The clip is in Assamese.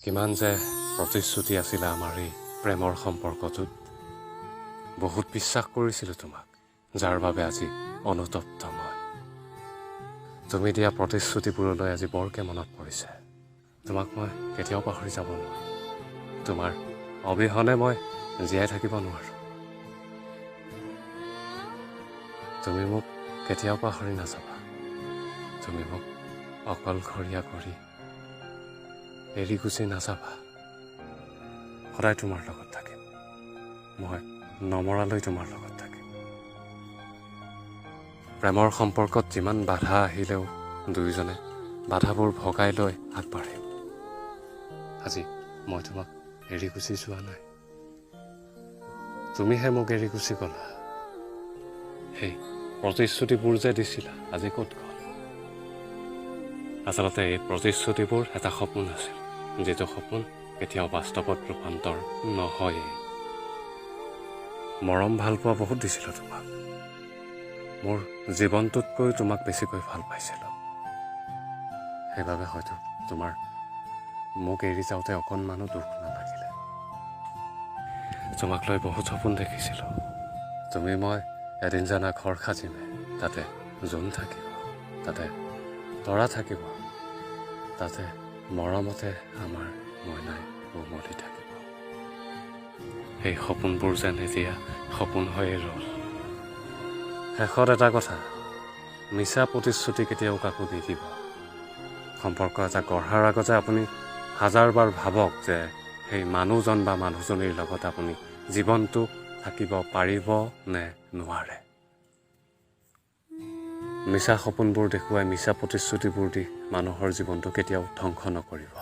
কিমান যে প্ৰতিশ্ৰুতি আছিলে আমাৰ এই প্ৰেমৰ সম্পৰ্কটোত। বহুত বিশ্বাস কৰিছিলোঁ তোমাক, যাৰ বাবে আজি অনুতপ্ত মই। তুমি দিয়া প্ৰতিশ্ৰুতিবোৰলৈ আজি বৰকে মনত পৰিছে। তোমাক মই কেতিয়াও পাহৰি যাব নোৱাৰোঁ। তোমাৰ অবিহনে মই জীয়াই থাকিব নোৱাৰোঁ। তুমি মোক কেতিয়াও পাহৰি নাযাবা। তুমি মোক অকলশৰীয়া কৰি এৰি গুচি নাযাবা। সদায় তোমাৰ লগত থাকিম। মই নমৰালৈ তোমাৰ লগত থাকিম। প্ৰেমৰ সম্পৰ্কত যিমান বাধা আহিলেও দুয়োজনে বাধাবোৰ ভগাই লৈ আগবাঢ়িম। আজি মই তোমাক এৰি গুচি যোৱা নাই, তুমিহে মোক এৰি গুচি গলা। সেই প্ৰতিশ্ৰুতিবোৰ যে দিছিলা আজি ক'ত গ'ল? আচলতে এই প্ৰতিশ্ৰুতিবোৰ এটা সপোন আছিল, যিটো সপোন কেতিয়াও বাস্তৱত ৰূপান্তৰ নহয়েই। মৰম ভাল পোৱা বহুত দিছিলোঁ তোমাক। মোৰ জীৱনটোতকৈ তোমাক বেছিকৈ ভাল পাইছিলোঁ। সেইবাবে হয়তো তোমাৰ মোক এৰি যাওঁতে অকণমানো দুখ নালাগিলে। তোমাক লৈ বহুত সপোন দেখিছিলোঁ। তুমি মই এদিন জানা ঘৰ সাজিমে, তাতে জোন থাকিব, তাতে তৰা থাকিব, তাতে মৰমতে আমাৰ মইনাই উমলি থাকিব। সেই সপোনবোৰ যেন এতিয়া সপোন হৈয়ে ৰ'ল। শেষত এটা কথা, মিছা প্ৰতিশ্ৰুতি কেতিয়াও কাকো নিদিব। সম্পৰ্ক এটা গঢ়াৰ আগতে আপুনি হাজাৰবাৰ ভাবক যে সেই মানুহজন বা মানুহজনীৰ লগত আপুনি জীৱনটো থাকিব পাৰিব নে নোৱাৰে। মিছা সপোনবোৰ দেখুৱাই মিছা প্ৰতিশ্ৰুতিবোৰ দি মানুহৰ জীৱনটো কেতিয়াও ধ্বংস নকৰিব।